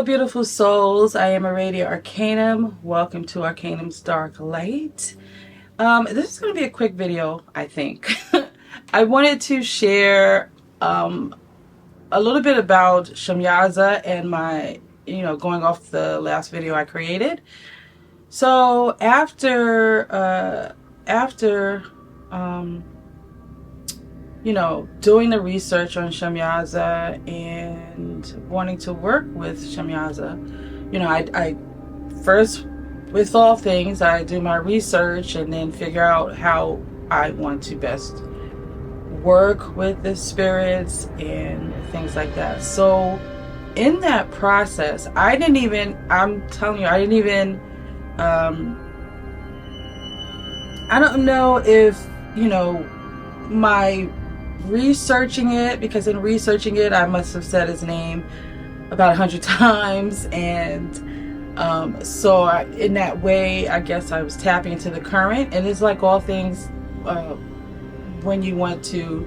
beautiful souls. I am Aradia Arcanum. Welcome to Arcanum's Dark Light. This is going to be a quick video, I think. I wanted to share a little bit about Shemyaza and my, going off the last video I created. So after doing the research on Shemyaza and wanting to work with Shemyaza, I first, with all things, I do my research and then figure out how I want to best work with the spirits and things like that. So in that process, I'm telling you, I don't know if, my researching it, because in researching it I must have said his name about 100 times, and so in that way I guess I was tapping into the current. And it's like all things, when you want to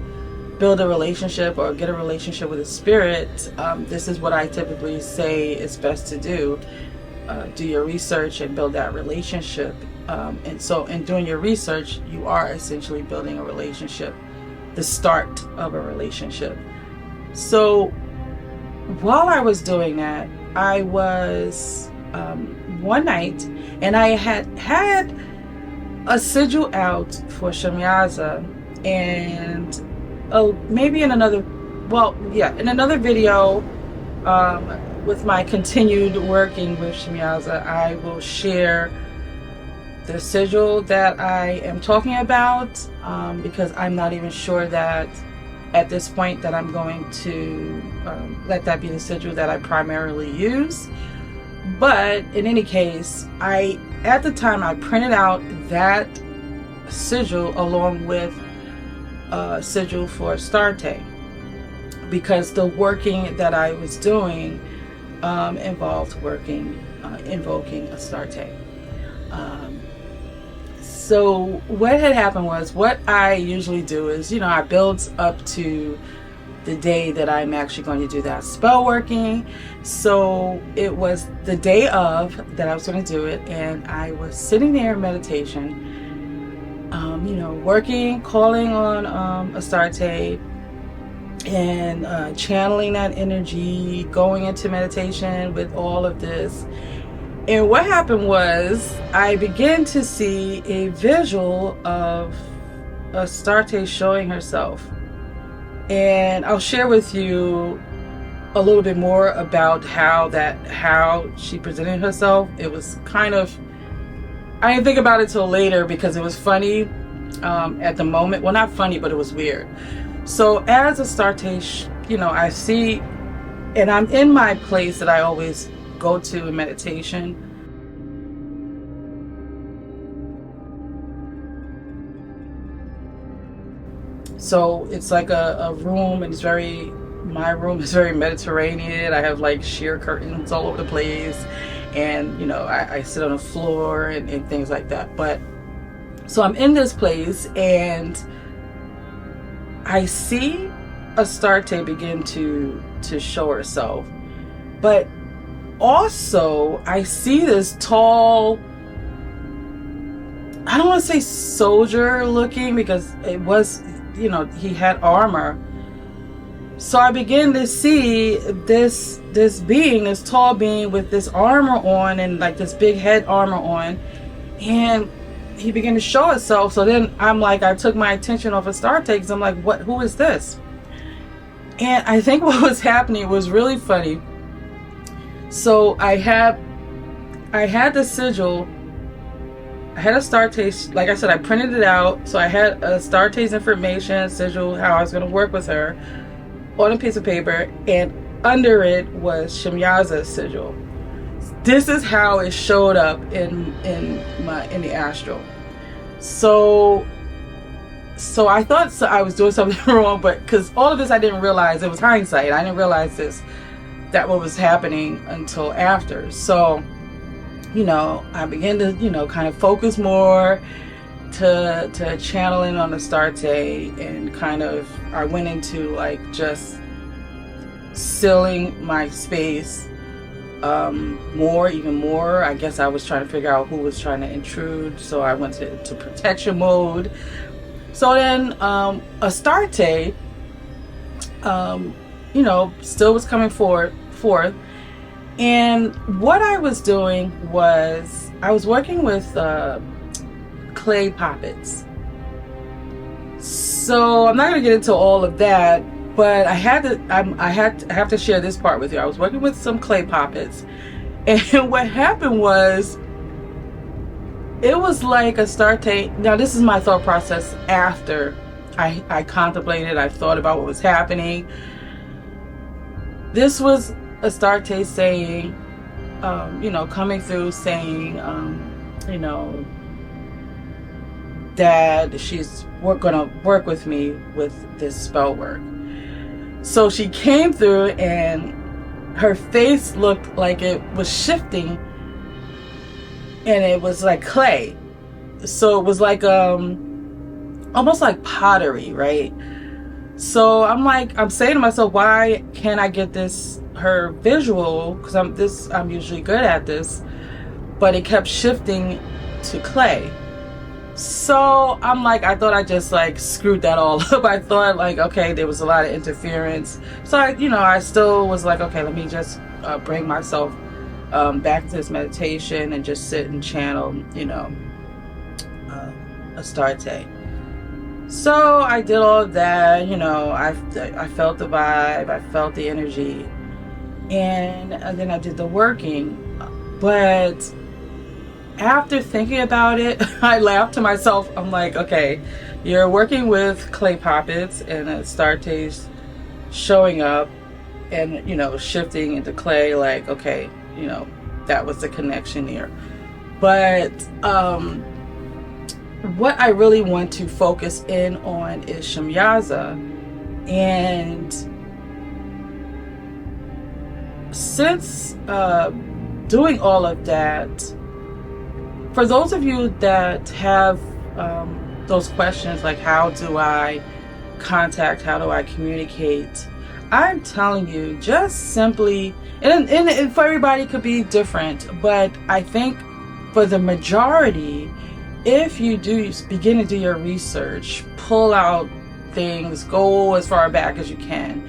build a relationship or get a relationship with a spirit, this is what I typically say is best to do. Do your research and build that relationship, and so in doing your research you are essentially building a relationship, the start of a relationship. So while I was doing that, I was one night, and I had a sigil out for Shemyaza, and maybe in another video, with my continued working with Shemyaza, I will share the sigil that I am talking about, because I'm not even sure that at this point that I'm going to let that be the sigil that I primarily use. But in any case, at the time I printed out that sigil along with a sigil for Astarte, because the working that I was doing involved invoking Astarte. So what had happened was, what I usually do is, I build up to the day that I'm actually going to do that spell working. So it was the day of that I was going to do it, and I was sitting there in meditation, working, calling on Astarte, and channeling that energy, going into meditation with all of this. And what happened was, I began to see a visual of Astarte showing herself. And I'll share with you a little bit more about how she presented herself. It was kind of, I didn't think about it till later because it was funny at the moment. Well, not funny, but it was weird. So as Astarte, I see, and I'm in my place that I always go to in meditation. So it's like a room, and my room is very Mediterranean. I have like sheer curtains all over the place, and I sit on the floor and things like that. But so I'm in this place, and I see Astarte begin to show herself, but also I see this tall, I don't want to say soldier looking, because it was, he had armor. So I begin to see this being, this tall being with this armor on, and like this big head armor on, and he began to show itself. So then I'm like, I took my attention off of Astarte, because I'm like, who is this? And I think what was happening was really funny. So I had the sigil, I had Astarte's, like I said, I printed it out. So I had Astarte's information, sigil, how I was going to work with her on a piece of paper, and under it was Shemyaza's sigil. This is how it showed up in the astral. So I thought I was doing something wrong, but because all of this I didn't realize, it was hindsight. I didn't realize that what was happening until after. So I began to kind of focus more to channeling on Astarte, and kind of I went into like just sealing my space even more. I guess I was trying to figure out who was trying to intrude, so I went to protection mode. So then Astarte, still was coming forth. And what I was doing was I was working with clay poppets. So I'm not going to get into all of that, but I have to share this part with you. I was working with some clay poppets, and what happened was, it was like Astarte. Now this is my thought process after I contemplated, I thought about what was happening. This was Astarte saying, coming through saying, that she's gonna work with me with this spell work. So she came through and her face looked like it was shifting, and it was like clay. So it was like almost like pottery, right? So I'm saying to myself, why can't I get her visual? Because I'm usually good at this, but it kept shifting to clay. So I thought I just screwed that all up. I thought okay, there was a lot of interference. So I still was okay, let me just bring myself back to this meditation and just sit and channel, Astarte. So I did all of that, I felt the vibe, I felt the energy, and then I did the working. But after thinking about it, I laughed to myself. I'm like, okay, you're working with clay poppets and Astarte's showing up and, shifting into clay, okay, that was the connection here. But what I really want to focus in on is Shemyaza. And since doing all of that, for those of you that have those questions, how do I contact, how do I communicate, I'm telling you, just simply, and for everybody it could be different, but I think for the majority, if you do begin to do your research, pull out things, go as far back as you can,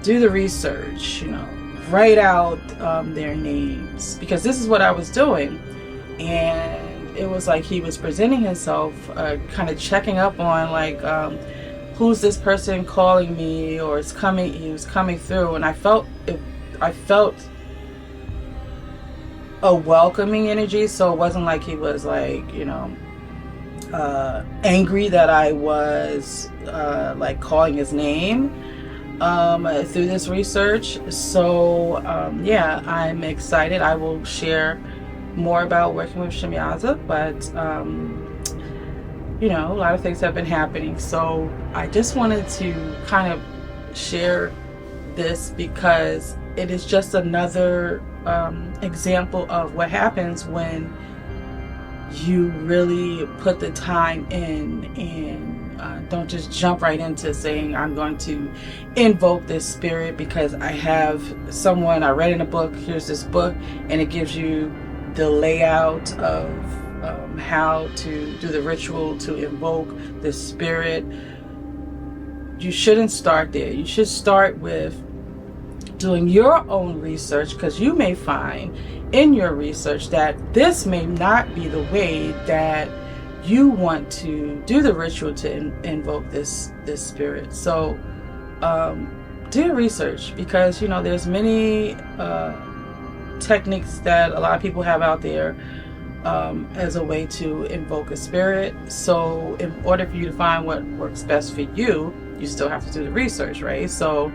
do the research, write out their names, because this is what I was doing. And it was like he was presenting himself, kind of checking up on who's this person calling me, or he was coming through, and I felt a welcoming energy. So it wasn't like he was angry that I was calling his name through this research. So I'm excited. I will share more about working with Shemyaza, but a lot of things have been happening. So I just wanted to kind of share this because it is just another example of what happens when you really put the time in and don't just jump right into saying, I'm going to invoke this spirit because I read in a book, here's this book, and it gives you the layout of how to do the ritual to invoke the spirit. You shouldn't start there. You should start with doing your own research, because you may find in your research that this may not be the way that you want to do the ritual to invoke this spirit. So do your research, because there's many techniques that a lot of people have out there as a way to invoke a spirit. So in order for you to find what works best for you, you still have to do the research, right? So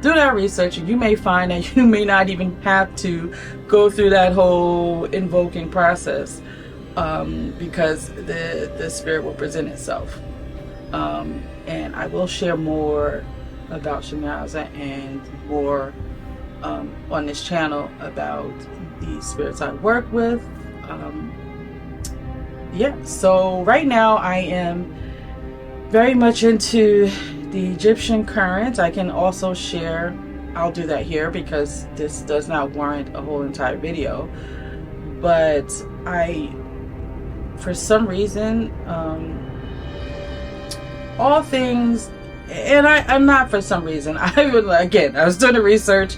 do that research, and you may find that you may not even have to go through that whole invoking process, because the spirit will present itself. And I will share more about Shemyaza and more on this channel about the spirits I work with. So right now I am very much into the Egyptian current. I can also share I'll do that here because this does not warrant a whole entire video. But for some reason, all things, and I'm not for some reason, I was doing the research,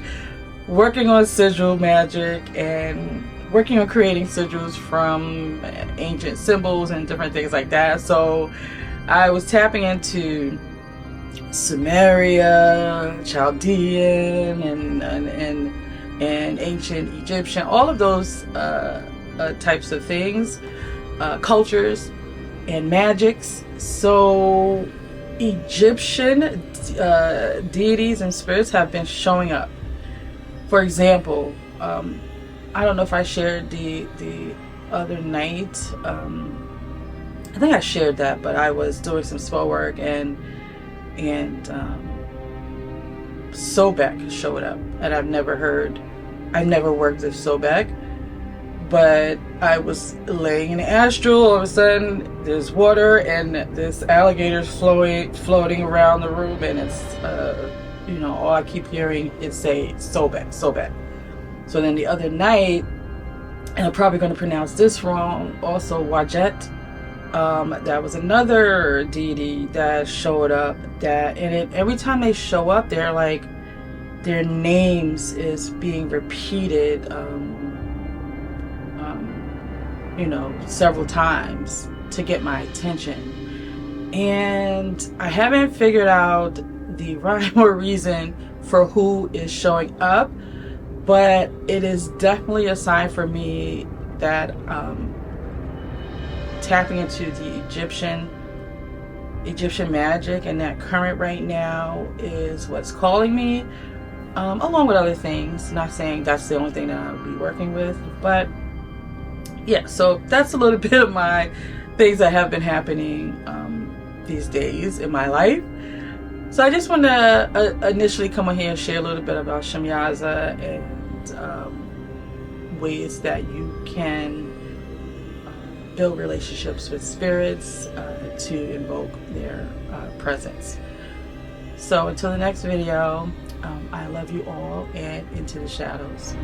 working on sigil magic and working on creating sigils from ancient symbols and different things like that. So I was tapping into Sumeria, Chaldean, and ancient Egyptian, all of those types of things, cultures and magics. So Egyptian deities and spirits have been showing up. For example, I don't know if I shared the other night. I think I shared that, but I was doing some spell work and Sobek showed up, and I've never worked with Sobek, but I was laying in the astral. All of a sudden, there's water and this alligator's floating around the room, and it's all I keep hearing is say Sobek, Sobek. So then the other night, and I'm probably going to pronounce this wrong, also Wajet. That was another deity that showed up. Every time they show up, they're like, their names is being repeated, several times to get my attention. And I haven't figured out the rhyme or reason for who is showing up, but it is definitely a sign for me that tapping into the Egyptian magic and that current right now is what's calling me, along with other things. Not saying that's the only thing that I'll be working with, but yeah, so that's a little bit of my things that have been happening these days in my life. So I just want to initially come on here and share a little bit about Shemyaza and ways that you can build relationships with spirits to invoke their presence. So until the next video, I love you all, and into the shadows.